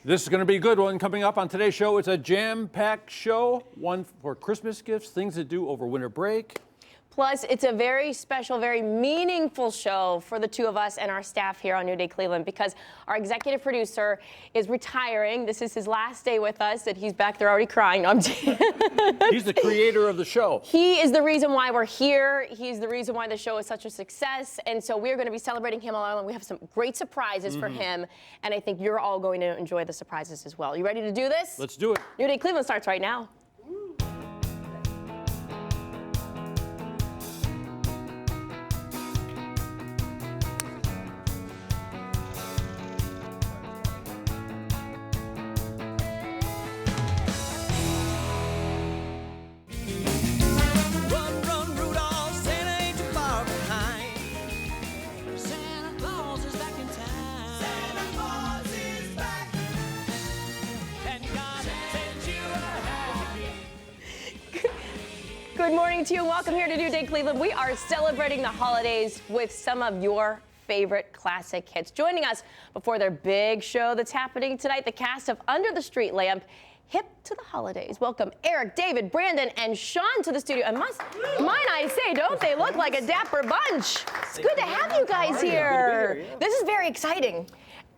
This is going to be a good one. Coming up on today's show, it's a jam-packed show. One for Christmas gifts, things to do over winter break. Plus, it's a very special, very meaningful show for the two of us and our staff here on New Day Cleveland because our executive producer is retiring. This is his last day with us, and he's back there already crying. No, He's the creator of the show. He is the reason why we're here. He's the reason why the show is such a success. And so we're going to be celebrating him along. We have some great surprises for him, and I think you're all going to enjoy the surprises as well. You ready to do this? Let's do it. New Day Cleveland starts right now. Good morning to you and welcome here to New Day Cleveland. We are celebrating the holidays with some of your favorite classic hits. Joining us before their big show that's happening tonight, the cast of Under the Streetlamp, Hip to the Holidays. Welcome Eric, David, Brandon, and Sean to the studio. And might I say, don't they look like a dapper bunch? It's good to have you guys here. This is very exciting.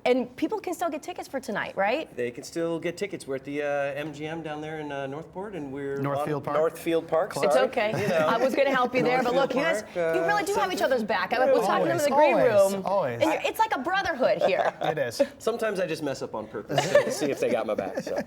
And people can still get tickets for tonight, right? They can still get tickets. We're at the MGM down there in Northport, and we're Northfield Park. Northfield Park. It's okay. You know. I was going to help you there, but look, you guys, you really do have each other's back. I was talking to them in the green room. Always. And it's like a brotherhood here. It is. Sometimes I just mess up on purpose to see if they got my back. So.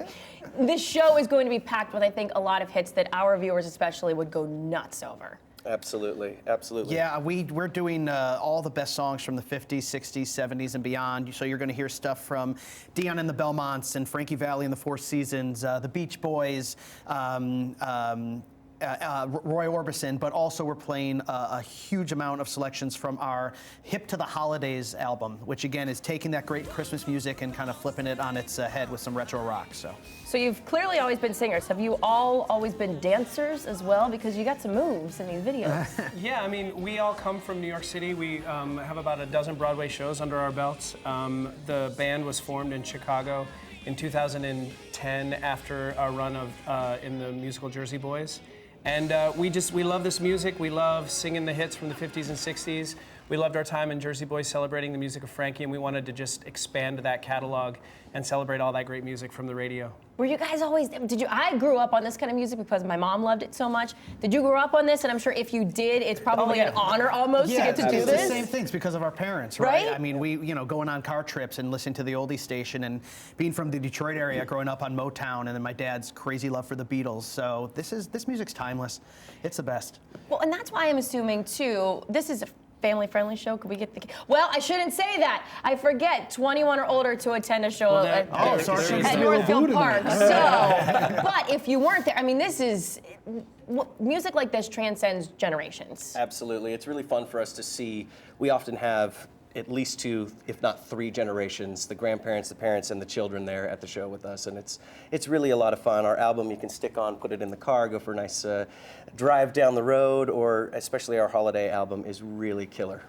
This show is going to be packed with, I think, a lot of hits that our viewers especially would go nuts over. Absolutely, absolutely. Yeah, we're doing all the best songs from the 50s, 60s, 70s, and beyond. So you're going to hear stuff from Dion and the Belmonts and Frankie Valli and the Four Seasons, the Beach Boys, Roy Orbison, but also we're playing a huge amount of selections from our Hip to the Holidays album, which again is taking that great Christmas music and kind of flipping it on its head with some retro rock. So you've clearly always been singers. Have you all always been dancers as well? Because you got some moves in these videos. Yeah, I mean, we all come from New York City. We have about a dozen Broadway shows under our belts. The band was formed in Chicago in 2010 after our run of in the musical Jersey Boys. And we love this music. We love singing the hits from the 50s and 60s. We loved our time in Jersey Boys celebrating the music of Frankie, and we wanted to just expand that catalog and celebrate all that great music from the radio. Were you guys always, I grew up on this kind of music because my mom loved it so much. Did you grow up on this? And I'm sure if you did, it's probably an honor almost to get to do this. The same things because of our parents, right? I mean, we, going on car trips and listening to the oldie station and being from the Detroit area, growing up on Motown, and then my dad's crazy love for the Beatles. So this music's timeless. It's the best. Well, and that's why I'm assuming too, this is a family-friendly show. Could we get the? Well, I shouldn't say that. I forget. 21 or older to attend a show at Northfield Park. So, but if you weren't there, I mean, this is music like this transcends generations. Absolutely, it's really fun for us to see. We often have at least 2, if not 3 generations, the grandparents, the parents, and the children there at the show with us, and it's really a lot of fun. Our album you can stick on, put it in the car, go for a nice drive down the road, or especially our holiday album is really killer.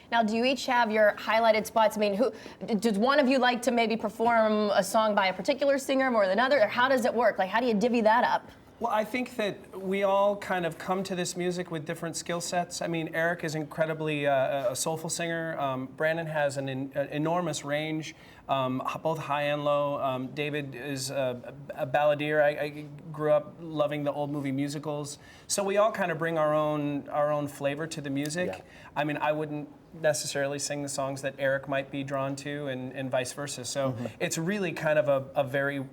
Now, do you each have your highlighted spots? I mean, does one of you like to maybe perform a song by a particular singer more than another, or how does it work? Like, how do you divvy that up? Well, I think that we all kind of come to this music with different skill sets. I mean, Eric is incredibly a soulful singer. Brandon has an enormous range, both high and low. David is a balladeer. I grew up loving the old movie musicals. So we all kind of bring our own flavor to the music. Yeah. I mean, I wouldn't necessarily sing the songs that Eric might be drawn to and vice versa. So it's really kind of a very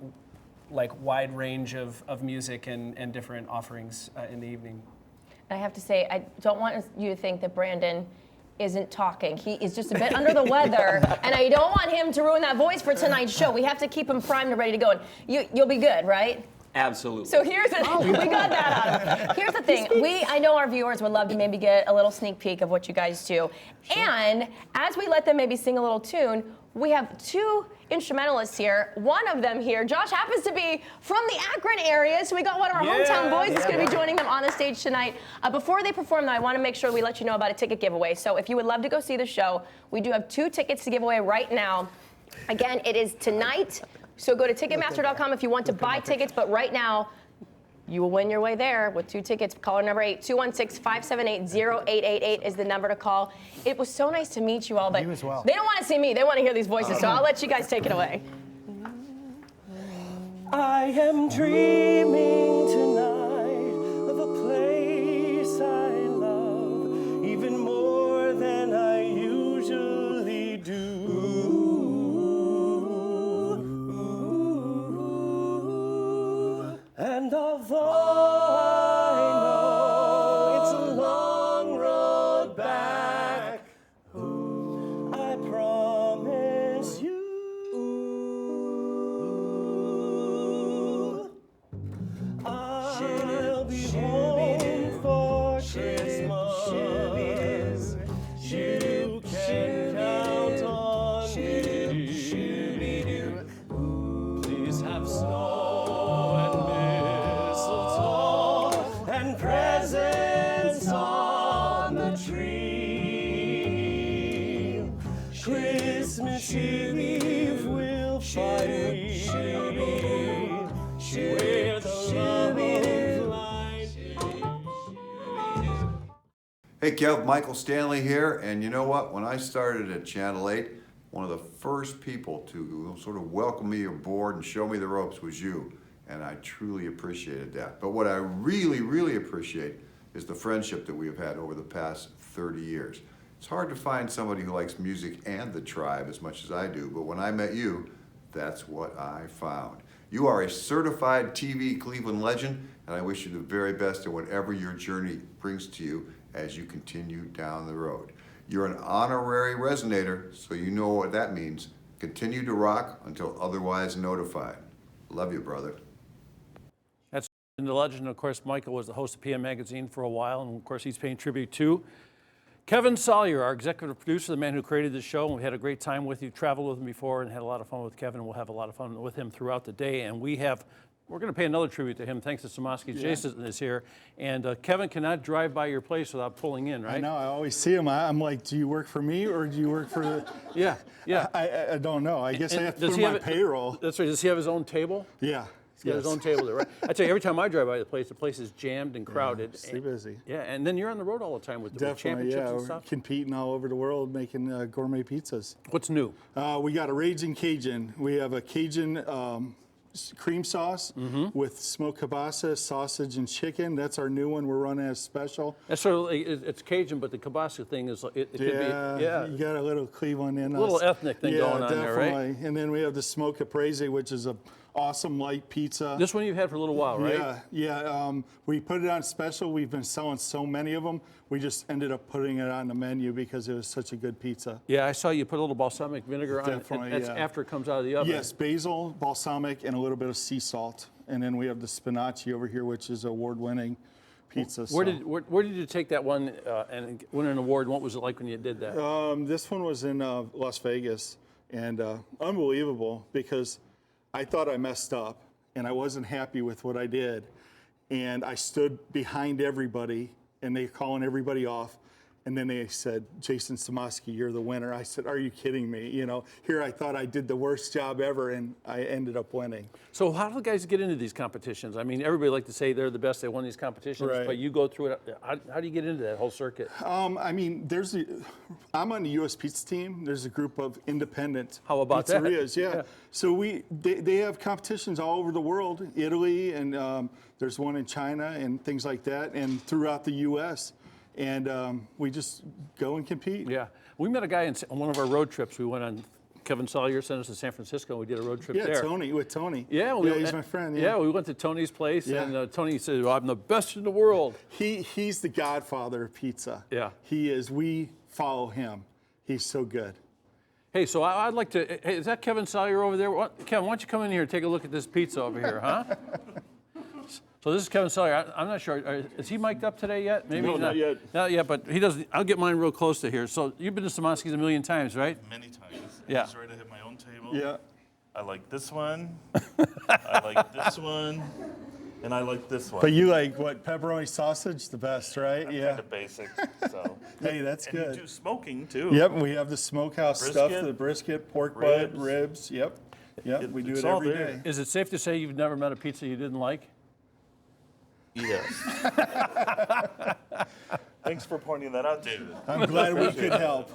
wide range of music and different offerings in the evening. I have to say, I don't want you to think that Brandon isn't talking. He is just a bit under the weather, and I don't want him to ruin that voice for tonight's show. We have to keep him primed and ready to go, and you'll be good, right? Absolutely. So here's we got that out of him. Here's the thing. I know our viewers would love to maybe get a little sneak peek of what you guys do. Sure. And as we let them maybe sing a little tune, we have 2 instrumentalists here. One of them here, Josh, happens to be from the Akron area, so we got one of our hometown boys that's going to be joining them on the stage tonight. Before they perform, though, I want to make sure we let you know about a ticket giveaway. So if you would love to go see the show, we do have 2 tickets to give away right now. Again, it is tonight, So go to Ticketmaster.com if you want to buy tickets, but right now, you will win your way there with 2 tickets. Caller number 8, 216-578-0888 is the number to call. It was so nice to meet you all, but You as well. they don't want to see me. They want to hear these voices, so I'll let you guys take it away. I am dreaming tonight of a place I love even more than I usually do. And although I know it's a long road back, I promise you I'll be home for Christmas. You can count on me. Please have snow and mistletoe and presents on the tree. Christmas Eve will find me with the love light. Hey Kev, Michael Stanley here, and you know what? When I started at Channel 8, one of the first people to sort of welcome me aboard and show me the ropes was you, and I truly appreciated that. But what I really, really appreciate is the friendship that we have had over the past 30 years. It's hard to find somebody who likes music and the tribe as much as I do, but when I met you, that's what I found. You are a certified TV Cleveland legend, and I wish you the very best in whatever your journey brings to you as you continue down the road. You're an honorary resonator, so you know what that means. Continue to rock until otherwise notified. Love you, brother. That's the legend. Of course, Michael was the host of PM Magazine for a while, and of course, he's paying tribute to Kevin Sawyer, our executive producer, the man who created the show. And we had a great time with you, traveled with him before, and had a lot of fun with Kevin. And we'll have a lot of fun with him throughout the day. And we're going to pay another tribute to him, thanks to Samoski. Yeah. Jason is here. And Kevin cannot drive by your place without pulling in, right? I know, I always see him. I'm like, do you work for me or do you work for the... Yeah, yeah. I don't know. I guess I have to put him on payroll. That's right. Does he have his own table? Yeah. He's got his own table there, right? I tell you, every time I drive by the place is jammed and crowded. Yeah, stay busy. Yeah, and then you're on the road all the time with the Definitely, championships yeah. and We're stuff. competing all over the world making gourmet pizzas. What's new? We got a Raging Cajun. We have a Cajun cream sauce with smoked kielbasa, sausage, and chicken. That's our new one we're running as special. That's sort of like, it's Cajun, but the kielbasa thing is it could be You got a little Cleveland in us. A little ethnic thing going on there, right? Definitely. And then we have the smoked caprese, which is a awesome light pizza. This one you've had for a little while, right? Yeah. We put it on special. We've been selling so many of them. We just ended up putting it on the menu because it was such a good pizza. Yeah, I saw you put a little balsamic vinegar on it. Definitely, That's after it comes out of the oven. Yes, basil, balsamic, and a little bit of sea salt. And then we have the spinaci over here, which is award-winning pizza. Where did you take that one and win an award? What was it like when you did that? This one was in Las Vegas, and unbelievable because I thought I messed up, and I wasn't happy with what I did. And I stood behind everybody, and they're calling everybody off. And then they said, Jason Samoski, you're the winner. I said, are you kidding me? You know, here I thought I did the worst job ever, and I ended up winning. So how do the guys get into these competitions? I mean, everybody like to say they're the best, they won these competitions, Right. but you go through it. How do you get into that whole circuit? I mean, I'm on the U.S. Pizza team. There's a group of independent How about that? pizzerias. Yeah. So they have competitions all over the world, Italy, and there's one in China and things like that, and throughout the U.S. And we just go and compete. Yeah. We met a guy on one of our road trips. We went on, Kevin Sawyer sent us to San Francisco, and we did a road trip there. With Tony. Yeah, he's my friend. Yeah, we went to Tony's place, Yeah. and Tony said, well, I'm the best in the world. He's the godfather of pizza. Yeah. He is. We follow him. He's so good. Hey, so I'd like to, hey, is that Kevin Sawyer over there? Kevin, why don't you come in here and take a look at this pizza over here, huh? So this is Kevin Sawyer. I'm not sure. Is he mic'd up today yet? Maybe No, not yet. Not yet, but he doesn't. I'll get mine real close to here. So you've been to Samoski's a million times, right? Many times. Yeah. I'm sorry to hit my own table. Yeah. I like this one. I like this one. And I like this one. But you like what, pepperoni sausage? The best, right? I'm Yeah. kind of basic, so. Hey, that's and good. you do smoking too. Yep, we have the smokehouse stuff, Brisket, the brisket, pork ribs. butt, ribs. Yep. Yep, we do It's it all every there. day. Is it safe to say you've never met a pizza you didn't like? Yes. Thanks for pointing that out, David. I'm glad we could help.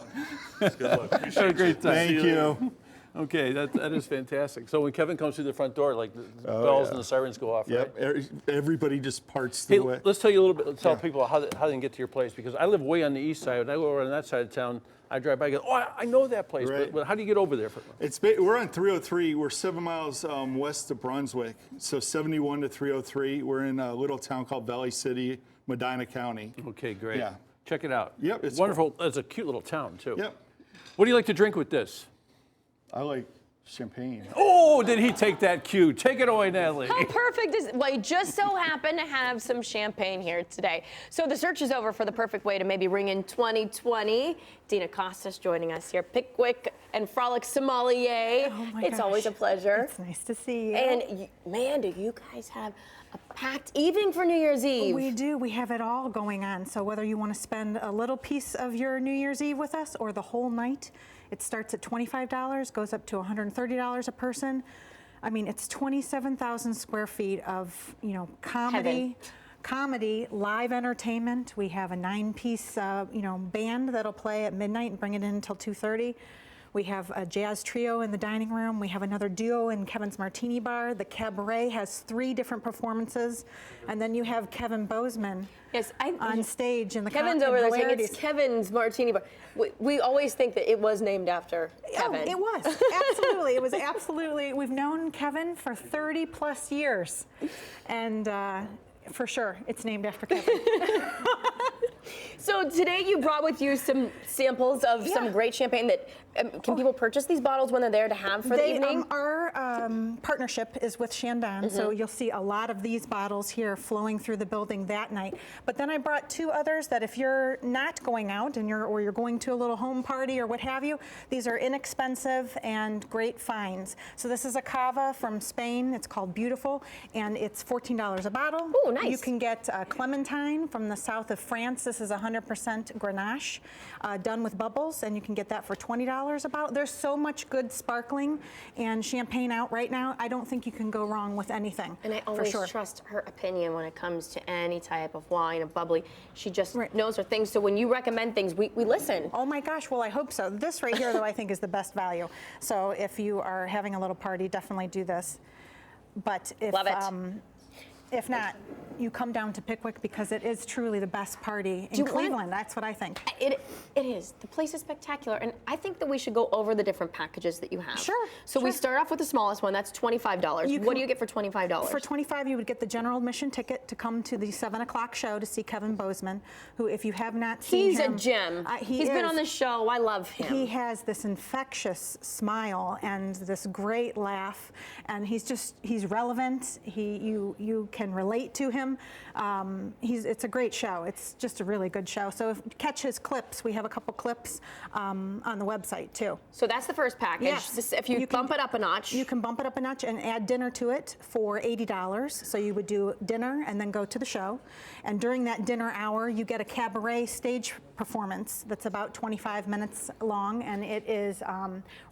Good luck. Had a Appreciate great you. time. Thank you. Okay, that is fantastic. So when Kevin comes through the front door, like the bells yeah. and the sirens go off, Yep, right? everybody just parts Hey, the way. let's tell you a little bit. Tell people how they can get to your place, because I live way on the east side. When I go over on that side of town, I drive by and go, oh, I know that place. Right. But how do you get over there? We're on 303. We're 7 miles west of Brunswick. So 71 to 303. We're in a little town called Valley City, Medina County. Okay, great. Yeah. Check it out. Yep, it's wonderful. It's a cute little town too. Yep. What do you like to drink with this? I like champagne. Oh, did he take that cue? Take it away, Natalie. How perfect is, well, you just so happen to have some champagne here today. So the search is over for the perfect way to maybe ring in 2020. Dina Costas joining us here, Pickwick and Frolic Sommelier. Oh my It's always a gosh. pleasure. It's nice to see you. And man, do you guys have a packed evening for New Year's Eve? We do. We have it all going on. So whether you want to spend a little piece of your New Year's Eve with us or the whole night, it starts at $25, goes up to $130 a person. I mean, it's 27,000 square feet of, comedy, live entertainment. We have a 9-piece, band that'll play at midnight and bring it in until 2:30. We have a jazz trio in the dining room. We have another duo in Kevin's Martini Bar. The Cabaret has 3 different performances. And then you have Kevin Bozeman Yes, on stage in the Kevin's over there saying it's Kevin's Martini Bar. We always think that it was named after Kevin. Oh, it was. Absolutely. It was absolutely. We've known Kevin for 30 plus years. And for sure, it's named after Kevin. So today you brought with you some samples of some great champagne that, can people purchase these bottles when they're there to have for the evening? Our partnership is with Shandon, so you'll see a lot of these bottles here flowing through the building that night. But then I brought 2 others that if you're not going out and you're going to a little home party or what have you, these are inexpensive and great finds. So this is a cava from Spain. It's called Beautiful, and it's $14 a bottle. Ooh, nice. You can get Clementine from the south of France. This is 100% Grenache, done with bubbles, and you can get that for $20 a bottle. There's so much good sparkling and champagne out right now. I don't think you can go wrong with anything. And I for always sure. trust her opinion when it comes to any type of wine, of bubbly. She just knows her things. So when you recommend things, we listen. Oh my gosh, well I hope so. This right here though I think is the best value. So if you are having a little party, definitely do this. But if, Love it. If not, you come down to Pickwick because it is truly the best party in Cleveland. That's what I think. It is. The place is spectacular, and I think that we should go over the different packages that you have. Sure, So we sure. start off with the smallest one. That's $25. What do you get for $25? For $25, you would get the general admission ticket to come to the 7 o'clock show to see Kevin Bozeman, who, if you have not seen He's him, a gem. He's been on is. the show. I love him. He has this infectious smile and this great laugh, and he's relevant. You can relate to him. It's a great show. It's just a really good show. So catch his clips. We have a couple clips on the website too. So that's the first package. Yes. If you bump it up a notch. You can bump it up a notch and add dinner to it for $80. So you would do dinner and then go to the show. And during that dinner hour, you get a cabaret stage performance that's about 25 minutes long, and it is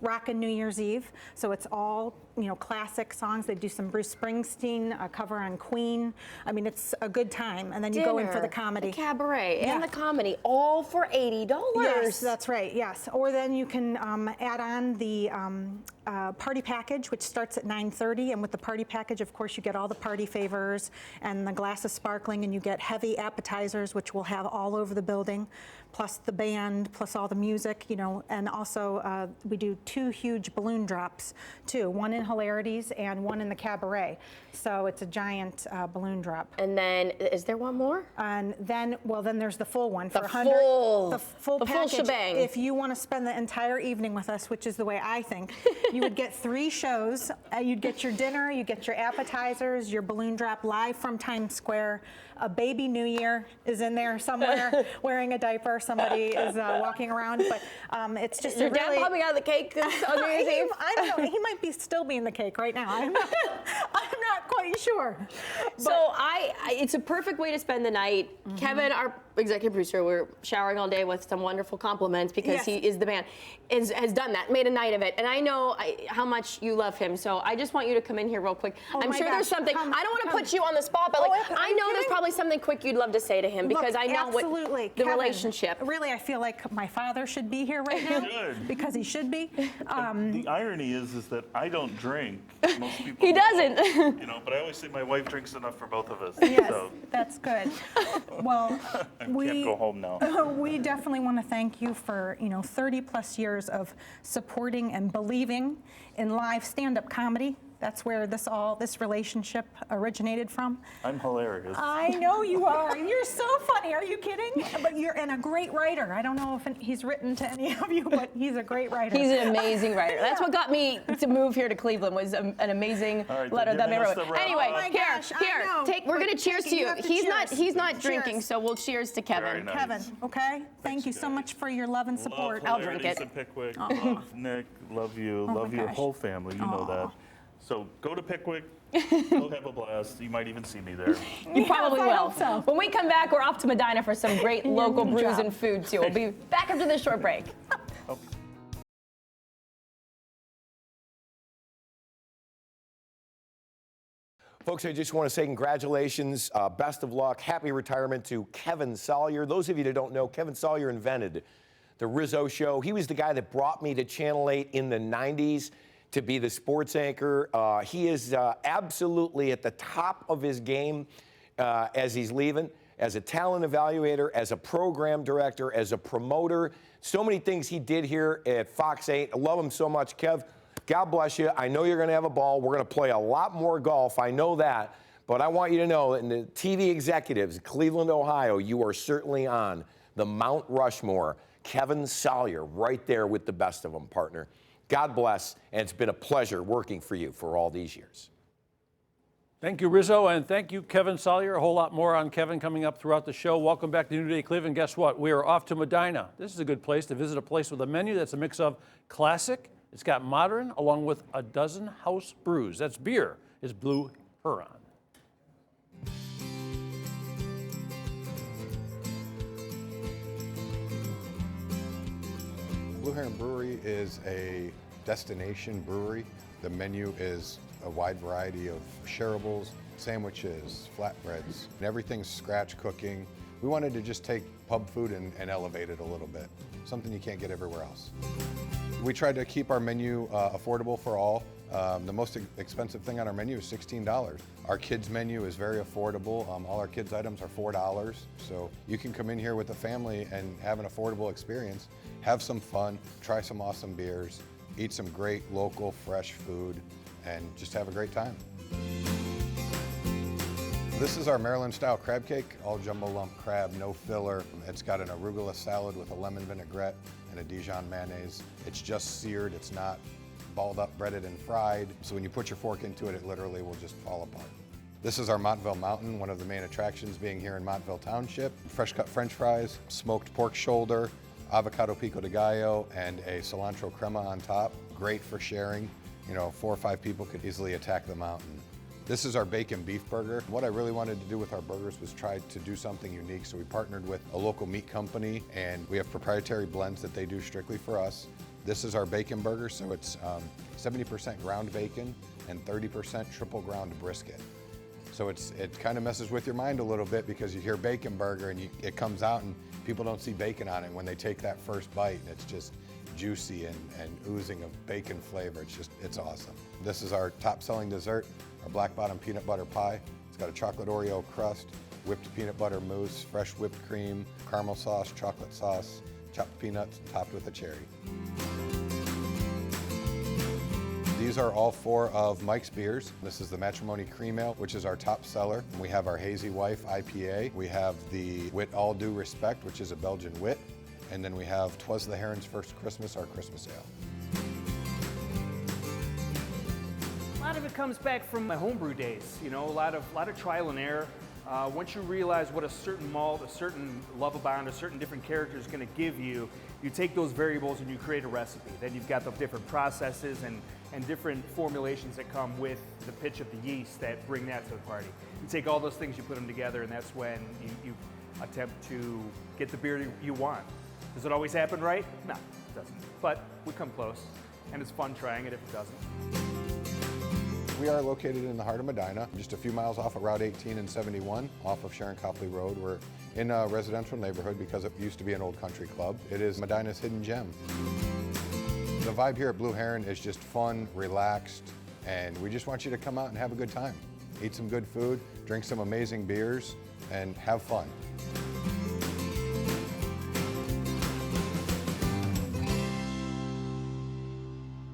Rockin' New Year's Eve. So it's all classic songs. They do some Bruce Springsteen, a cover on Queen. I mean, it's a good time. And then you go in for the comedy. The cabaret, Yeah. and the comedy, all for $80. Yes, that's right, yes. Or then you can add on the party package, which starts at $9:30. And with the party package, of course, you get all the party favors and the glass of sparkling, and you get heavy appetizers, which we'll have all over the building, plus the band, plus all the music, and also we do 2 huge balloon drops, too. One in Hilarities and one in the Cabaret. So it's a giant balloon drop. And then, is there one more? And then there's the full one for The 100. full- The full the full package. shebang. If you want to spend the entire evening with us, which is the way I think, you would get 3 shows. You'd get your dinner, you get your appetizers, your balloon drop live from Times Square. A baby New Year is in there somewhere wearing a diaper. Somebody is walking around, but it's just Your a really. dad popping out of the cake on New Year's Eve? I don't know. He might be still be in the cake right now. I'm not quite sure. So it's a perfect way to spend the night. Mm-hmm. Kevin, our executive producer, we're showering all day with some wonderful compliments because Yes. he is the man, has done that, made a night of it. And I know how much you love him, so I just want you to come in here real quick. Oh I'm my sure there's gosh, something, come, I don't want to come. put you on the spot, but Oh, like, are I you know there's kidding? probably something quick you'd love to say to him because Look, I know absolutely. what the Kevin, relationship. Really, I feel like my father should be here right now Good. because he should be. The irony is that I don't drink. Most people He don't. doesn't. You know, but I always say my wife drinks enough for both of us. Yes, So that's good. Well, I can't go home now. we definitely want to thank you for 30 plus years of supporting and believing in live stand-up comedy. That's where this relationship originated from. I'm hilarious. I know you are. You're so funny. Are you kidding? But you're a great writer. I don't know if he's written to any of you, but he's a great writer. He's an amazing writer. That's what got me to move here to Cleveland was an amazing All right, letter they're that I giving us wrote. the wrap Anyway, up. Oh my gosh, I here, know. we're gonna But cheers take to it. you. You have to He's cheers. not Cheers. drinking, so we'll cheers to Kevin. Very nice. Kevin, okay? Thank you so guys. much for your love and support. Love I'll drink hilarities it. in Pickwick. Love Nick. Love you. Oh love my your gosh. whole family. You know Aw. that. So go to Pickwick. Go have a blast. You might even see me there. You probably I will. hope so. When we come back, we're off to Medina for some great local Good brews job. and food too. We'll be back after this short break. Folks, I just want to say congratulations, best of luck, happy retirement to Kevin Sawyer. Those of you that don't know, Kevin Sawyer invented the Rizzo Show. He was the guy that brought me to Channel 8 in the 90s to be the sports anchor. He is absolutely at the top of his game as he's leaving, as a talent evaluator, as a program director, as a promoter. So many things he did here at Fox 8. I love him so much. Kev, God bless you. I know you're going to have a ball. We're going to play a lot more golf. I know that. But I want you to know that in the TV executives, Cleveland, Ohio, you are certainly on the Mount Rushmore. Kevin Sawyer right there with the best of them, partner. God bless, and it's been a pleasure working for you for all these years. Thank you, Rizzo, and thank you, Kevin Sawyer. A whole lot more on Kevin coming up throughout the show. Welcome back to New Day Cleveland. Guess what? We are off to Medina. This is a good place to visit, a place with a menu that's a mix of classic, it's got modern, along with a dozen house brews. That's beer. It's Blue Huron. Blue Heron Brewery is a destination brewery. The menu is a wide variety of shareables, sandwiches, flatbreads, and everything's scratch cooking. We wanted to just take pub food and elevate it a little bit, something you can't get everywhere else. We tried to keep our menu affordable for all. The most expensive thing on our menu is $16. Our kids menu is very affordable. All our kids items are $4. So you can come in here with a family and have an affordable experience, have some fun, try some awesome beers, eat some great local fresh food, and just have a great time. This is our Maryland style crab cake, all jumbo lump crab, no filler. It's got an arugula salad with a lemon vinaigrette and a Dijon mayonnaise. It's just seared, it's not balled up, breaded, and fried. So when you put your fork into it, it literally will just fall apart. This is our Montville Mountain, one of the main attractions being here in Montville Township. Fresh cut French fries, smoked pork shoulder, avocado pico de gallo, and a cilantro crema on top. Great for sharing. You know, 4 or 5 people could easily attack the mountain. This is our bacon beef burger. What I really wanted to do with our burgers was try to do something unique. So we partnered with a local meat company, and we have proprietary blends that they do strictly for us. This is our bacon burger, so it's 70% ground bacon and 30% triple ground brisket. So it kind of messes with your mind a little bit because you hear bacon burger and it comes out and people don't see bacon on it. When they take that first bite, it's just juicy and oozing of bacon flavor. It's awesome. This is our top selling dessert, our black bottom peanut butter pie. It's got a chocolate Oreo crust, whipped peanut butter mousse, fresh whipped cream, caramel sauce, chocolate sauce, chopped peanuts, topped with a cherry. These are all 4 of Mike's beers. This is the Matrimony Cream Ale, which is our top seller. We have our Hazy Wife IPA. We have the Wit All Due Respect, which is a Belgian wit. And then we have 'Twas the Heron's First Christmas, our Christmas Ale. A lot of it comes back from my homebrew days, you know, a lot of trial and error. Once you realize what a certain malt, a certain love-a-bond, a certain different character is going to give you, you take those variables and you create a recipe. Then you've got the different processes and different formulations that come with the pitch of the yeast that bring that to the party. You take all those things, you put them together, and that's when you attempt to get the beer you want. Does it always happen right? No, it doesn't. But we come close, and it's fun trying it if it doesn't. We are located in the heart of Medina, just a few miles off of Route 18 and 71, off of Sharon Copley Road. We're in a residential neighborhood because it used to be an old country club. It is Medina's hidden gem. The vibe here at Blue Heron is just fun, relaxed, and we just want you to come out and have a good time. Eat some good food, drink some amazing beers, and have fun.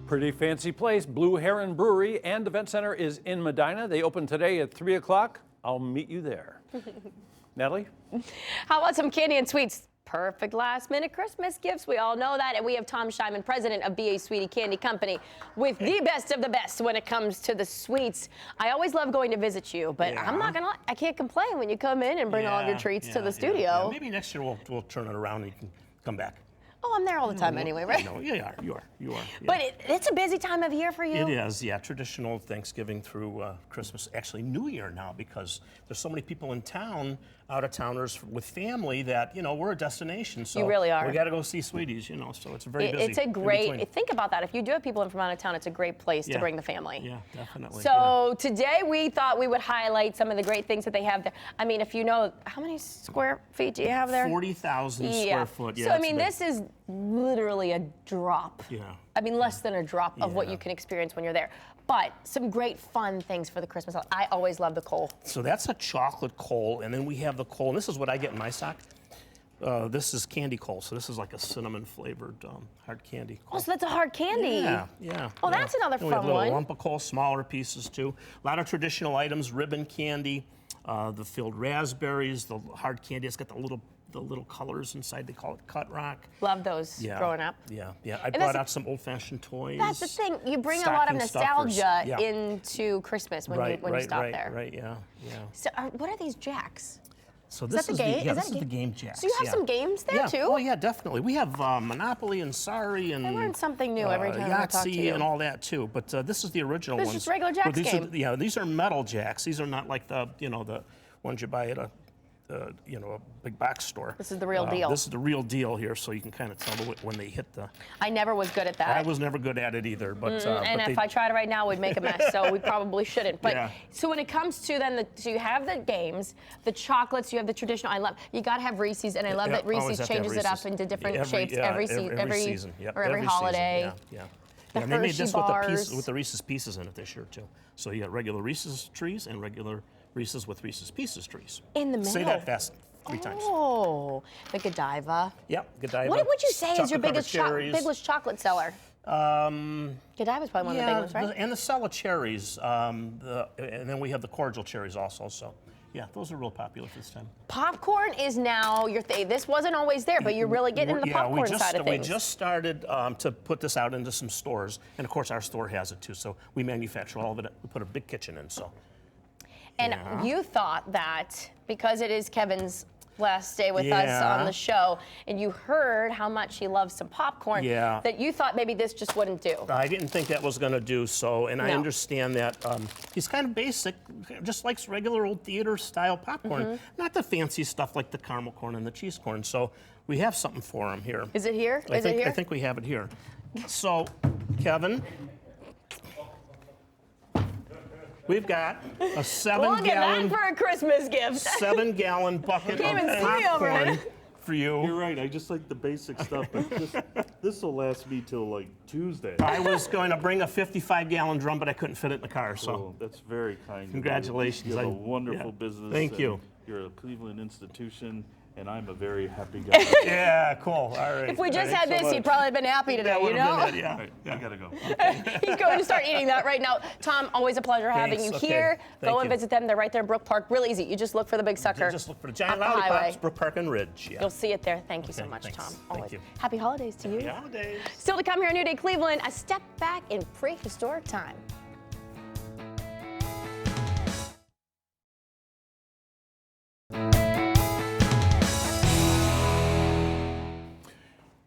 Pretty fancy place. Blue Heron Brewery and Event Center is in Medina. They open today at 3 o'clock. I'll meet you there. Natalie? How about some candy and sweets? Perfect last-minute Christmas gifts. We all know that. And we have Tom Scheinman, president of B.A. Sweetie Candy Company, with the best of the best when it comes to the sweets. I always love going to visit you, but I'm not gonna. I can't complain when you come in and bring all of your treats to the studio. Yeah. Maybe next year we'll turn it around and you can come back. Oh, I'm there all the time anyway, right? No, you are. Yeah. But it's a busy time of year for you. It is, yeah. Traditional Thanksgiving through Christmas, actually New Year now, because there's so many people in town, out-of-towners with family, that, we're a destination. So you really are. We got to go see Sweeties, so it's very busy. It's a great, think about that. If you do have people in from out of town, it's a great place to bring the family. Yeah, definitely. So today we thought we would highlight some of the great things that they have there. I mean, if you know, how many square feet do you have there? 40,000 square foot. Yeah, so, I mean, this is literally a drop. Yeah. I mean, less than a drop of what you can experience when you're there. But some great fun things for the Christmas. I always love the coal. So that's a chocolate coal, and then we have the coal, and this is what I get in my sock. This is candy coal, so this is like a cinnamon flavored hard candy coal. Oh, so that's a hard candy. Yeah. Oh, that's another and we have fun a little one. lump of coal, smaller pieces too. A lot of traditional items, ribbon candy, the filled raspberries, the hard candy. It's got the little colors inside. They call it cut rock. Love those growing up. Yeah. I brought out some old-fashioned toys. That's the thing. You bring a lot of nostalgia Yeah. into Christmas when you stop there. Right. Yeah. So, what are these jacks? So this is the game jacks. So you have some games there too? Oh yeah, definitely. We have Monopoly and Sorry and I learn something new every time I talk to you. Yahtzee and all that too. But this is the original ones. This is just regular jacks game. These are metal jacks. These are not like the the ones you buy at a a big box store. This is the real deal. This is the real deal here, so you can kind of tell when they hit the. I never was good at that. I was never good at it either, but. And if I tried it right now, we'd make a mess. So we probably shouldn't. But so when it comes to then, so you have the games, the chocolates, you have the traditional. I love. You got to have Reese's, and I love that Reese's changes it up into different shapes every season, yep, or every holiday. Yeah. The They made this Hershey with the Reese's Pieces in it this year too. So you got regular Reese's trees and regular Reese's with Reese's Pieces trees. In the middle. Say that fast 3 times. Oh, the Godiva. Yep, Godiva. What would you say is your biggest cherries. chocolate seller? Godiva's probably one of the big ones, right? And the Cella cherries, and then we have the cordial cherries also. So, yeah, those are real popular this time. Popcorn is now your thing. This wasn't always there, but you're really getting into the popcorn side of things. We just started to put this out into some stores, and of course our store has it too. So we manufacture all of it. We put a big kitchen in. So. And you thought that because it is Kevin's last day with us on the show, and you heard how much he loves some popcorn, that you thought maybe this just wouldn't do. I didn't think that was going to do so, and I understand that he's kind of basic, just likes regular old theater-style popcorn, not the fancy stuff like the caramel corn and the cheese corn. So we have something for him here. Is it here? I think we have it here. So, Kevin. We've got a 7-gallon. Look at that for a Christmas gift. 7-gallon bucket of popcorn for you. You're right. I just like the basic stuff, but this will last me till like Tuesday. I was going to bring a 55-gallon drum, but I couldn't fit it in the car. So that's very kind. Congratulations. You have a wonderful business. Thank you. You're a Cleveland institution. And I'm a very happy guy. Yeah, cool. All right. If we just had this, he'd probably have been happy today, you know? Right, I gotta go. He's going to start eating that right now. Tom, always a pleasure having you here. Go and visit them. They're right there in Brook Park. Real easy. You just look for the big sucker. Just look for the giant lollipops, Brook Park and Ridge. Yeah. You'll see it there. Thank you so much, Tom. Always. Thank you. Happy holidays to you. Happy holidays. Still to come here on New Day Cleveland, a step back in prehistoric time.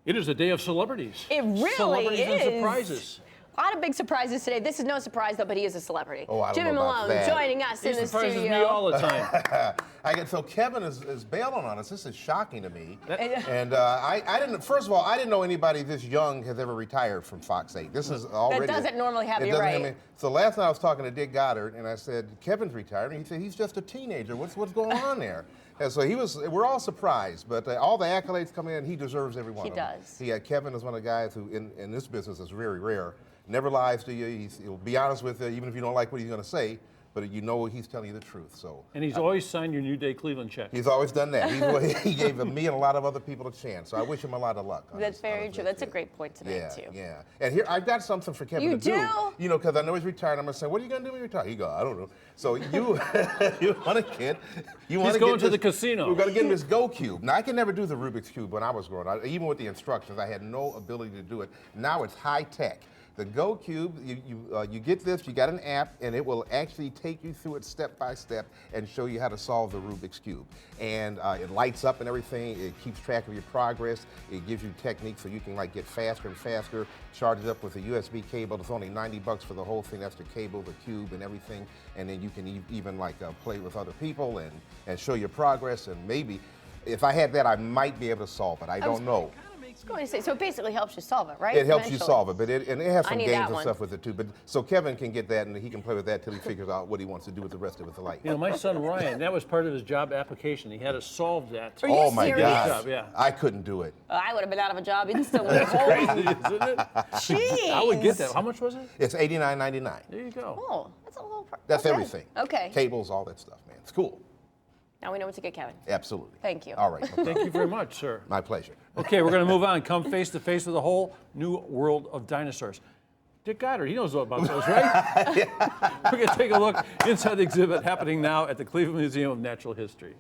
It is a day of celebrities. It really Celebrities is. and surprises. A lot of big surprises today. This is no surprise, though, but he is a celebrity. Oh, I don't Jimmy know about Malone that. joining us He in the surprises studio. me all the time. So Kevin is bailing on us. This is shocking to me. And I didn't. First of all, I didn't know anybody this young has ever retired from Fox 8. This is already. That doesn't normally happen. It You're doesn't right. So last night I was talking to Dick Goddard, and I said, "Kevin's retired," and he said, "He's just a teenager. What's going on there?" And so we're all surprised, but all the accolades come in, he deserves every one of them. He does. Kevin is one of the guys who, in this business, is very rare. Never lies to you. He'll be honest with you, even if you don't like what he's going to say, but you know he's telling you the truth. So. And he's always signed your New Day Cleveland check. He's always done that. He gave me and a lot of other people a chance. So I wish him a lot of luck. That's very true. That's a great point to make, too. Yeah. And here, I've got something for Kevin to do. You know, because I know he's retired. I'm going to say, what are you going to do when you retire? He goes, I don't know. So you want a kid. He's going to the casino. We're going to get him this Go Cube. Now, I could never do the Rubik's Cube when I was growing up. Even with the instructions, I had no ability to do it. Now it's high tech. The Go Cube, you get this, you got an app, and it will actually take you through it step by step and show you how to solve the Rubik's Cube. And it lights up and everything. It keeps track of your progress. It gives you techniques so you can get faster and faster. Charges up with a USB cable. It's only $90 for the whole thing. That's the cable, the cube, and everything. And then you can even play with other people and show your progress. And maybe if I had that, I might be able to solve it. I don't know. I was going to say, so it basically helps you solve it, right? It helps you solve it, but it has some I need games that and one. stuff with it too. But so Kevin can get that, and he can play with that till he figures out what he wants to do with the rest of his life. You know, my son Ryan, that was part of his job application. He had to solve that. Are you Oh my serious? God! Yeah. I couldn't do it. I would have been out of a job instantly. Crazy, isn't it? Jeez. I would get that. How much was it? It's $89.99. There you go. Oh, that's a little. That's okay. everything. Okay. Cables, all that stuff, man. It's cool. Now we know what to get, Kevin. Absolutely. Thank you. All right. No Thank you very much, sir. My pleasure. Okay, we're going to move on. Come face to face with a whole new world of dinosaurs. Dick Goddard, he knows all about those, right? We're going to take a look inside the exhibit happening now at the Cleveland Museum of Natural History.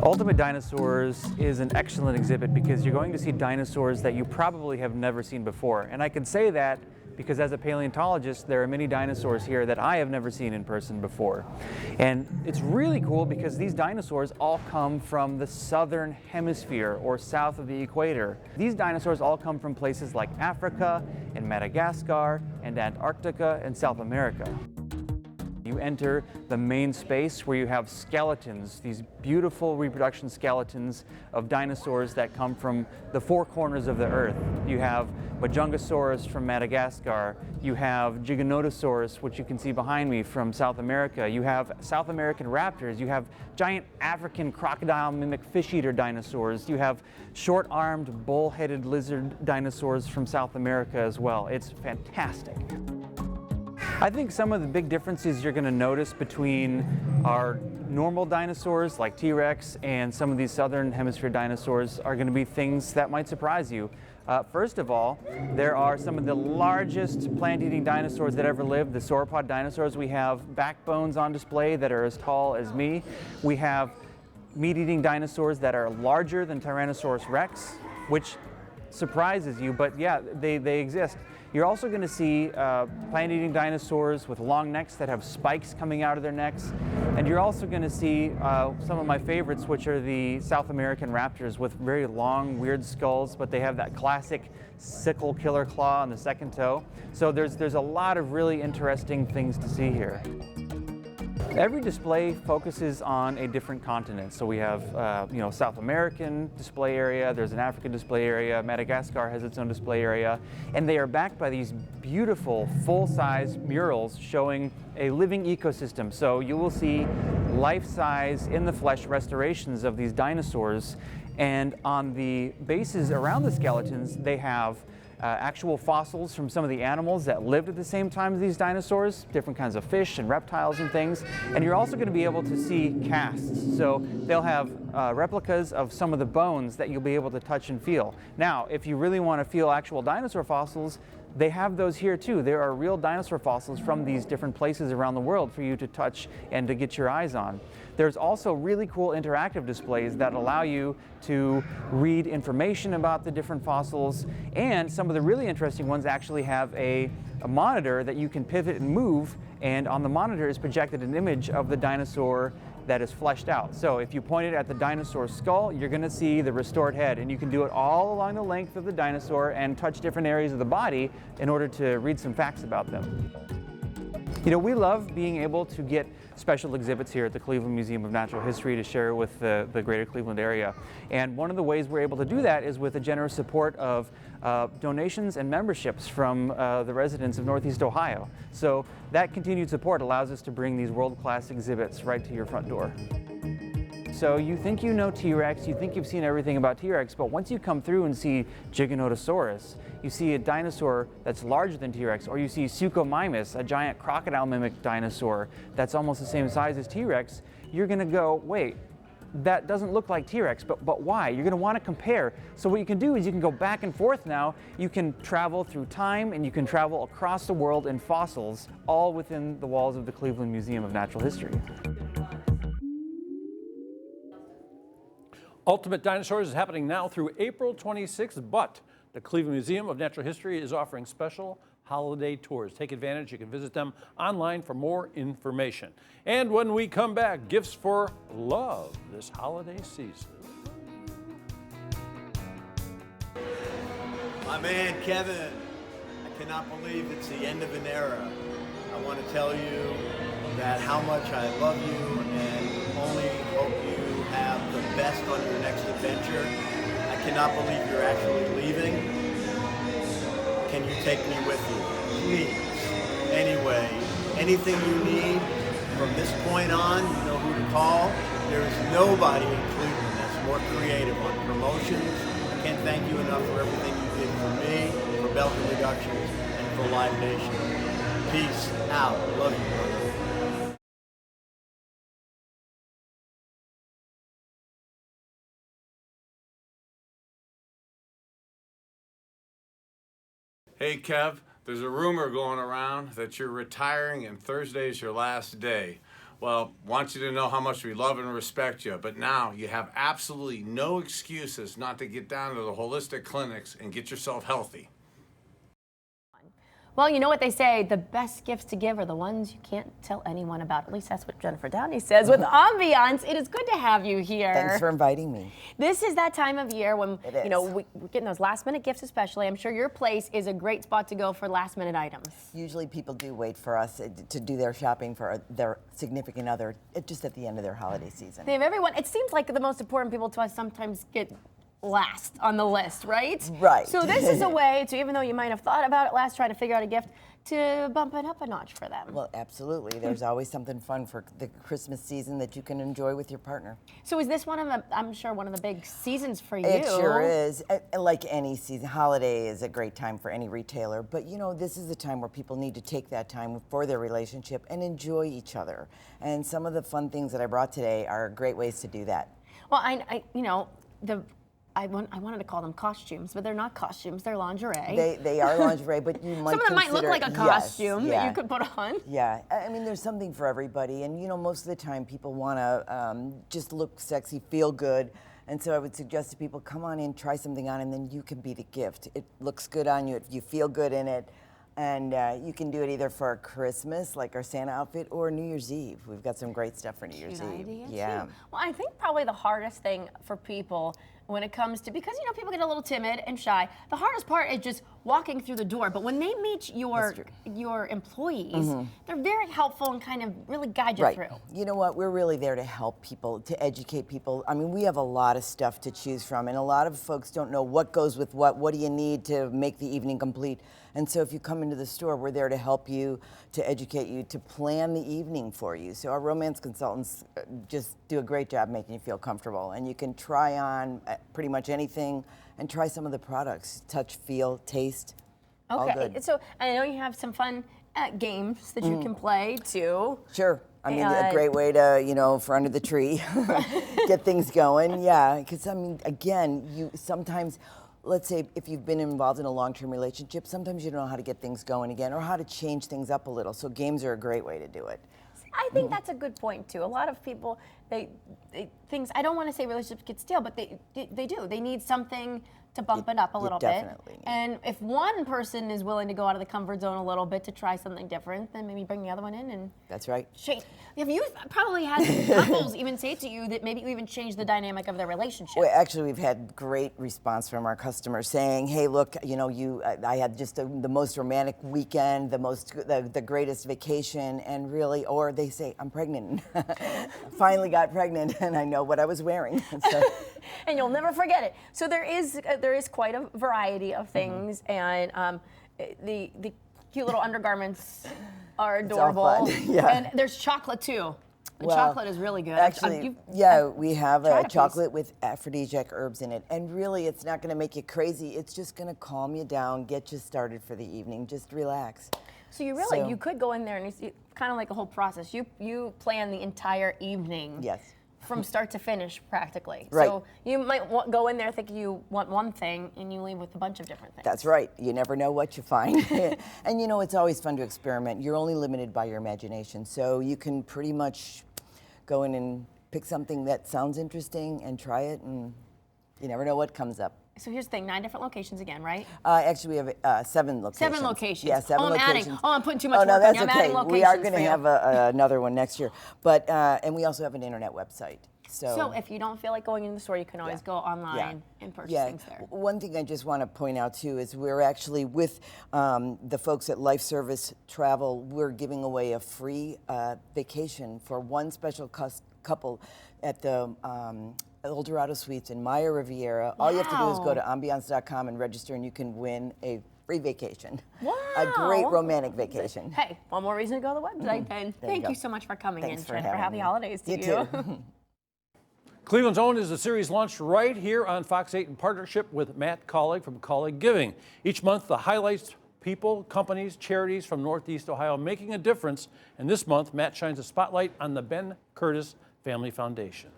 Ultimate Dinosaurs is an excellent exhibit because you're going to see dinosaurs that you probably have never seen before. And I can say that because as a paleontologist, there are many dinosaurs here that I have never seen in person before. And it's really cool because these dinosaurs all come from the southern hemisphere or south of the equator. These dinosaurs all come from places like Africa and Madagascar and Antarctica and South America. You enter the main space where you have skeletons, these beautiful reproduction skeletons of dinosaurs that come from the four corners of the earth. You have Majungasaurus from Madagascar. You have Giganotosaurus, which you can see behind me, from South America. You have South American raptors. You have giant African crocodile mimic fish-eater dinosaurs. You have short-armed bull-headed lizard dinosaurs from South America as well. It's fantastic. I think some of the big differences you're going to notice between our normal dinosaurs like T-Rex and some of these southern hemisphere dinosaurs are going to be things that might surprise you. First of all, there are some of the largest plant-eating dinosaurs that ever lived, the sauropod dinosaurs. We have backbones on display that are as tall as me. We have meat-eating dinosaurs that are larger than Tyrannosaurus rex, which surprises you, but yeah, they exist. You're also going to see plant-eating dinosaurs with long necks that have spikes coming out of their necks. And you're also going to see some of my favorites, which are the South American raptors with very long, weird skulls, but they have that classic sickle killer claw on the second toe. So there's a lot of really interesting things to see here. Every display focuses on a different continent. So we have, South American display area, there's an African display area, Madagascar has its own display area, and they are backed by these beautiful full-size murals showing a living ecosystem. So you will see life-size, in-the-flesh restorations of these dinosaurs, and on the bases around the skeletons, they have actual fossils from some of the animals that lived at the same time as these dinosaurs, different kinds of fish and reptiles and things. And you're also going to be able to see casts. So they'll have replicas of some of the bones that you'll be able to touch and feel. Now, if you really want to feel actual dinosaur fossils, they have those here too. There are real dinosaur fossils from these different places around the world for you to touch and to get your eyes on. There's also really cool interactive displays that allow you to read information about the different fossils, and some of the really interesting ones actually have a monitor that you can pivot and move, and on the monitor is projected an image of the dinosaur that is fleshed out. So if you point it at the dinosaur skull, you're going to see the restored head, and you can do it all along the length of the dinosaur and touch different areas of the body in order to read some facts about them. You know, we love being able to get special exhibits here at the Cleveland Museum of Natural History to share with the greater Cleveland area. And one of the ways we're able to do that is with the generous support of donations and memberships from the residents of Northeast Ohio. So that continued support allows us to bring these world-class exhibits right to your front door. So you think you know T-Rex, you think you've seen everything about T-Rex, but once you come through and see Giganotosaurus, you see a dinosaur that's larger than T-Rex, or you see Suchomimus, a giant crocodile mimic dinosaur that's almost the same size as T-Rex, you're gonna go, wait, that doesn't look like T-Rex, but why? You're gonna wanna compare. So what you can do is you can go back and forth now. You can travel through time and you can travel across the world in fossils, all within the walls of the Cleveland Museum of Natural History. Ultimate Dinosaurs is happening now through April 26th, but the Cleveland Museum of Natural History is offering special holiday tours. Take advantage. You can visit them online for more information. And when we come back, gifts for love this holiday season. My man, Kevin, I cannot believe it's the end of an era. I want to tell you that how much I love you and only hope you have the best on your next adventure. I cannot believe you're actually leaving. Can you take me with you? Please. Anyway, anything you need from this point on, you know who to call. There is nobody in Cleveland that's more creative on promotions. I can't thank you enough for everything you did for me, for Belkin Productions, and for Live Nation. Peace out. Love you, brother. Hey Kev, there's a rumor going around that you're retiring and Thursday is your last day. Well, want you to know how much we love and respect you, but now you have absolutely no excuses not to get down to the holistic clinics and get yourself healthy. Well, you know what they say, the best gifts to give are the ones you can't tell anyone about. At least that's what Jennifer Downey says. With Ambiance, it is good to have you here. Thanks for inviting me. This is that time of year when, you know, we're getting those last minute gifts especially. I'm sure your place is a great spot to go for last minute items. Usually people do wait for us to do their shopping for their significant other just at the end of their holiday season. They have everyone, it seems like the most important people to us sometimes get last on the list, right? Right. So this is a way to, even though you might have thought about it last, try to figure out a gift to bump it up a notch for them. Well, absolutely. There's always something fun for the Christmas season that you can enjoy with your partner. So is this one of the, I'm sure, one of the big seasons for you? It sure is. Like any season, holiday is a great time for any retailer, but you know, this is a time where people need to take that time for their relationship and enjoy each other. And some of the fun things that I brought today are great ways to do that. Well, you know, I wanted to call them costumes, but they're not costumes, they're lingerie. They are lingerie, but you might Some of them might look like a costume that you could put on. Yeah, I mean, there's something for everybody, and you know, most of the time people want to just look sexy, feel good, and so I would suggest to people, come on in, try something on, and then you can be the gift. It looks good on you, you feel good in it, and you can do it either for Christmas, like our Santa outfit, or New Year's Eve. We've got some great stuff for New Year's Eve. Yeah. Too. Well, I think probably the hardest thing for people when it comes to, because you know people get a little timid and shy, the hardest part is just walking through the door. But when they meet your employees, they're very helpful and kind of really guide you through. You know what, we're really there to help people, to educate people. I mean, we have a lot of stuff to choose from, and a lot of folks don't know what goes with what do you need to make the evening complete. And so if you come into the store, we're there to help you, to educate you, to plan the evening for you. So our romance consultants just do a great job making you feel comfortable. And you can try on pretty much anything and try some of the products. Touch, feel, taste, all good. So I know you have some fun games that you can play too. Sure. I mean, a great way to, you know, for under the tree, get things going. Yeah, because I mean, again, you sometimes, let's say if you've been involved in a long-term relationship, sometimes you don't know how to get things going again or how to change things up a little. So games are a great way to do it. I think that's a good point too. A lot of people, things, I don't want to say relationships get stale, but they do. They need something to bump it up a little bit. Definitely. And if one person is willing to go out of the comfort zone a little bit to try something different, then maybe bring the other one in and That's right. change. Have you probably had couples even say to you that maybe you even changed the dynamic of their relationship? Well, actually, we've had great response from our customers saying, "Hey, look, you know, I had just the most romantic weekend, the greatest vacation, and really," or they say, "I'm pregnant, finally got pregnant, and I know what I was wearing." So, and you'll never forget it. So there is quite a variety of things, and the cute little undergarments are adorable. It's all fun. Yeah. And there's chocolate too. The chocolate is really good. Actually, we have a chocolate with aphrodisiac herbs in it, and really, it's not going to make you crazy. It's just going to calm you down, get you started for the evening. Just relax. So you could go in there and it's kind of like a whole process. You plan the entire evening. Yes. From start to finish, practically. Right. So you might go in there thinking you want one thing, and you leave with a bunch of different things. That's right. You never know what you find. And you know, it's always fun to experiment. You're only limited by your imagination. So you can pretty much go in and pick something that sounds interesting and try it, and you never know what comes up. So here's the thing, 9 different locations again, right? Actually, we have 7 locations. 7 locations. Yeah, 7 locations. I'm putting too much work no, on that's you. I'm okay. adding locations We are going for to you. have another one next year. But and we also have an internet website. So if you don't feel like going into the store, you can always go online and purchase things there. One thing I just want to point out too is we're actually with the folks at Life Service Travel. We're giving away a free vacation for one special couple at the El Dorado Suites in Maya Riviera. All you have to do is go to ambiance.com and register, and you can win a free vacation. Wow. A great romantic vacation. Hey, one more reason to go to the website then. Thank you so much for coming in, Jennifer. Happy holidays to you. Too. Cleveland's Own is a series launched right here on Fox 8 in partnership with Matt Colleague from Colleague Giving. Each month, the highlights people, companies, charities from Northeast Ohio making a difference. And this month, Matt shines a spotlight on the Ben Curtis Family Foundation.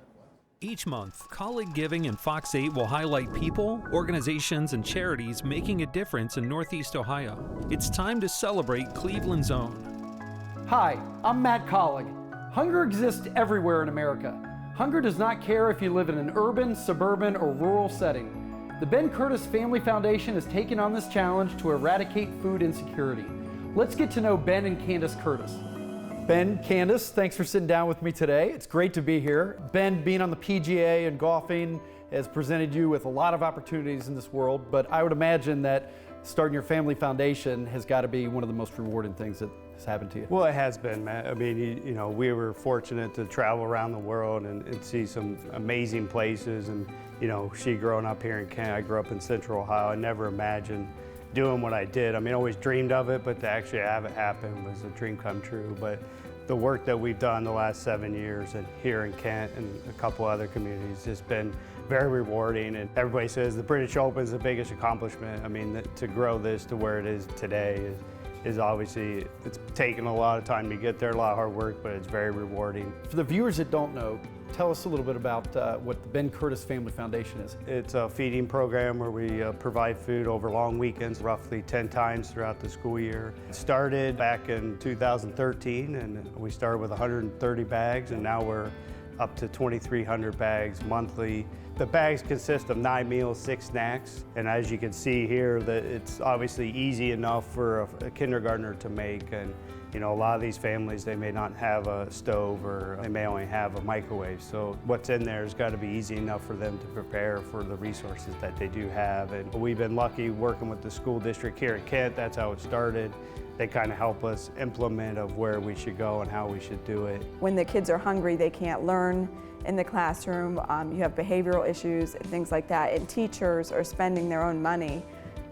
Each month, Colleague Giving and Fox 8 will highlight people, organizations, and charities making a difference in Northeast Ohio. It's time to celebrate Cleveland's Own. Hi, I'm Matt Colleague. Hunger exists everywhere in America. Hunger does not care if you live in an urban, suburban, or rural setting. The Ben Curtis Family Foundation has taken on this challenge to eradicate food insecurity. Let's get to know Ben and Candace Curtis. Ben, Candace, thanks for sitting down with me today. It's great to be here. Ben, being on the PGA and golfing has presented you with a lot of opportunities in this world, but I would imagine that starting your family foundation has got to be one of the most rewarding things that has happened to you. Well, it has been, Matt. I mean, you know, we were fortunate to travel around the world and see some amazing places. And, you know, she growing up here in Kent, I grew up in Central Ohio. I never imagined doing what I did. I mean, I always dreamed of it, but to actually have it happen was a dream come true. But the work that we've done the last 7 years and here in Kent and a couple other communities has been very rewarding. And everybody says the British Open is the biggest accomplishment. I mean, to grow this to where it is today is obviously, it's taken a lot of time to get there, a lot of hard work, but it's very rewarding. For the viewers that don't know, tell us a little bit about what the Ben Curtis Family Foundation is. It's a feeding program where we provide food over long weekends, roughly 10 times throughout the school year. It started back in 2013, and we started with 130 bags, and now we're up to 2,300 bags monthly. The bags consist of 9 meals, 6 snacks, and as you can see here, that it's obviously easy enough for a kindergartner to make. And you know, a lot of these families, they may not have a stove or they may only have a microwave. So what's in there has got to be easy enough for them to prepare for the resources that they do have. And we've been lucky working with the school district here at Kent. That's how it started. They kind of help us implement of where we should go and how we should do it. When the kids are hungry, they can't learn in the classroom. You have behavioral issues and things like that. And teachers are spending their own money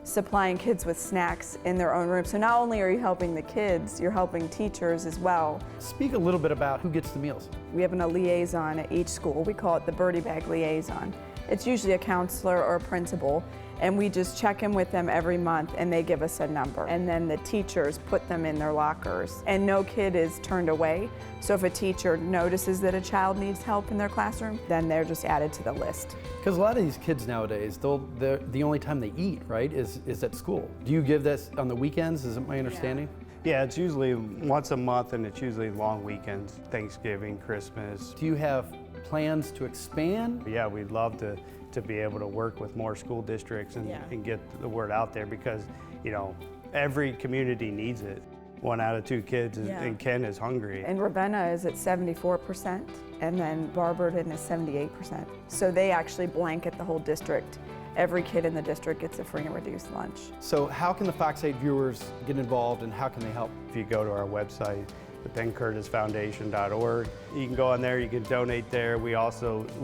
supplying kids with snacks in their own room. So not only are you helping the kids, you're helping teachers as well. Speak a little bit about who gets the meals. We have a liaison at each school. We call it the Birdie Bag Liaison. It's usually a counselor or a principal, and we just check in with them every month and they give us a number. And then the teachers put them in their lockers, and no kid is turned away. So if a teacher notices that a child needs help in their classroom, then they're just added to the list. Because a lot of these kids nowadays, the only time they eat, right, is at school. Do you give this on the weekends? Is it my understanding? Yeah, it's usually once a month, and it's usually long weekends, Thanksgiving, Christmas. Do you have plans to expand? Yeah, we'd love to to be able to work with more school districts and get the word out there, because, you know, every community needs it. 1 out of 2 kids in Kent is hungry. And Ravenna is at 74%, and then Barberton is 78%. So they actually blanket the whole district. Every kid in the district gets a free and reduced lunch. So how can the Fox 8 viewers get involved, and how can they help? If you go to our website, the BenCurtisFoundation.org, you can go on there, you can donate there. We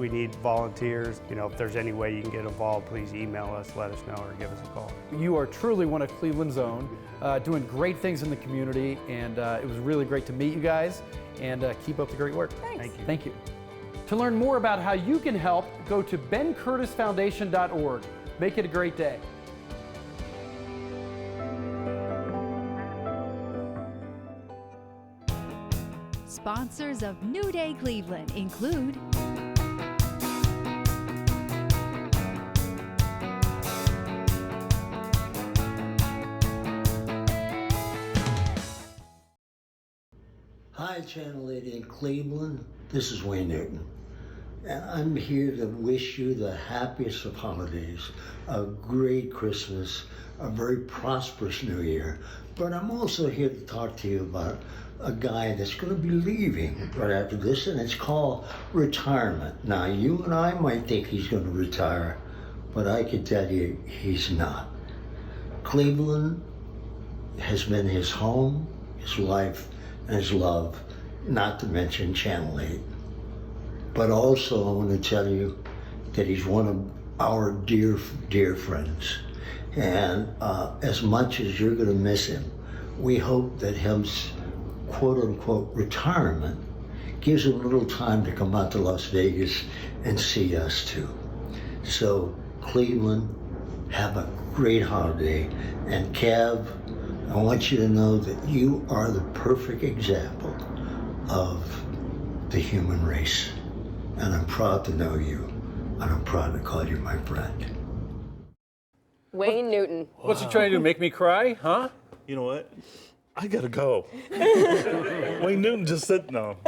need volunteers. You know, if there's any way you can get involved, please email us, let us know, or give us a call. You are truly one of Cleveland's own, doing great things in the community, and it was really great to meet you guys, and keep up the great work. Thanks. Thank you. Thank you. To learn more about how you can help, go to BenCurtisFoundation.org. Make it a great day. Sponsors of New Day Cleveland include Hi, Channel 8 in Cleveland. This is Wayne Newton. And I'm here to wish you the happiest of holidays, a great Christmas, a very prosperous New Year. But I'm also here to talk to you about a guy that's going to be leaving right after this, and it's called retirement. Now, you and I might think he's going to retire, but I can tell you he's not. Cleveland has been his home, his life, and his love, not to mention Channel 8. But also, I want to tell you that he's one of our dear, dear friends. And as much as you're going to miss him, we hope that his quote-unquote retirement gives him a little time to come out to Las Vegas and see us too. So, Cleveland, have a great holiday. And Kev, I want you to know that you are the perfect example of the human race. And I'm proud to know you, and I'm proud to call you my friend. Wayne Newton. What's he trying to do, make me cry, huh? You know what? I gotta go. Wayne Newton just said no.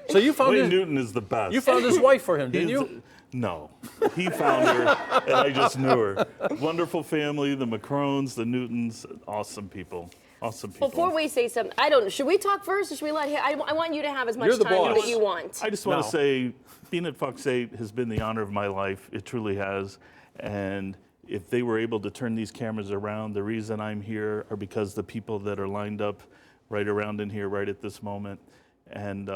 So you found Wayne Newton is the best. You found his wife for him, didn't you? No. He found her, and I just knew her. Wonderful family, the Macrones, the Newtons, awesome people. Awesome people. Before we say something, should we talk first or should we let him? I want you to have as much You're the time boss. that you want. I just want to say, being at Fox 8 has been the honor of my life. It truly has. And if they were able to turn these cameras around, the reason I'm here are because the people that are lined up right around in here right at this moment. And,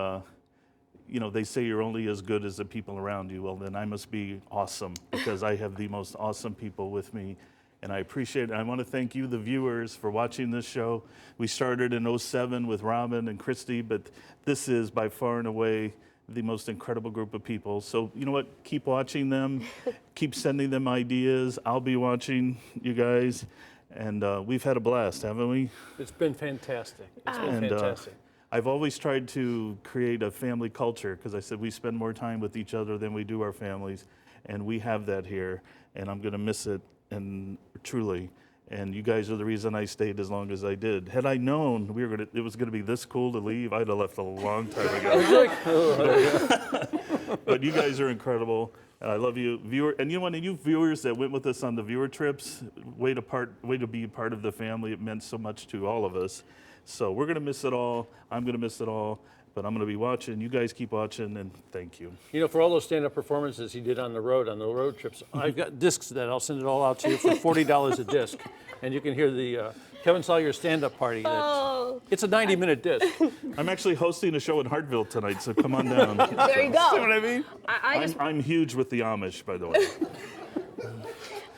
you know, they say you're only as good as the people around you. Well, then I must be awesome, because I have the most awesome people with me. And I appreciate it. I want to thank you, the viewers, for watching this show. We started in '07 with Robin and Christy, but this is by far and away the most incredible group of people. So you know what? Keep watching them. Keep sending them ideas. I'll be watching you guys. And we've had a blast, haven't we? It's been fantastic. It's been fantastic. I've always tried to create a family culture, because I said we spend more time with each other than we do our families. And we have that here. And I'm going to miss it. And truly, and you guys are the reason I stayed as long as I did. Had I known it was going to be this cool to leave, I'd have left a long time ago. But you guys are incredible, and I love you, viewer. And you know, you viewers that went with us on the viewer trips, way to be a part of the family. It meant so much to all of us. So we're going to miss it all. I'm going to miss it all. But I'm going to be watching. You guys keep watching, and thank you. You know, for all those stand-up performances he did on the road trips, I've got discs that I'll send it all out to you for $40 a disc. And you can hear the Kevin Sawyer stand-up party. It's a 90-minute disc. I'm actually hosting a show in Hartville tonight, so come on down. There you go. See what I mean? I'm huge with the Amish, by the way.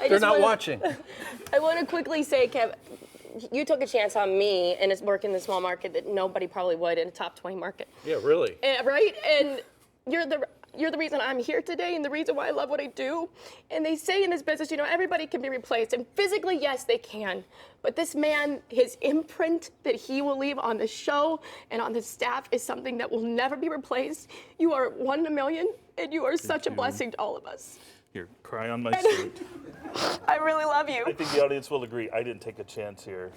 They're not watching. I want to quickly say, Kev, you took a chance on me and it's working in the small market that nobody probably would in a top 20 market. Yeah, really. Right? And you're the reason I'm here today and the reason why I love what I do. And they say in this business, you know, everybody can be replaced. And physically, yes, they can. But this man, his imprint that he will leave on the show and on the staff is something that will never be replaced. You are 1 in a million, and you are such a blessing to all of us. Here, cry on my suit. I really love you. I think the audience will agree. I didn't take a chance here.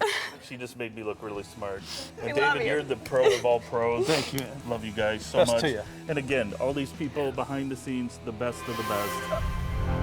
She just made me look really smart. And love David, you. you're the pro of all pros. Thank you. Love you guys so Best much. to you. And again, all these people behind the scenes, the best of the best.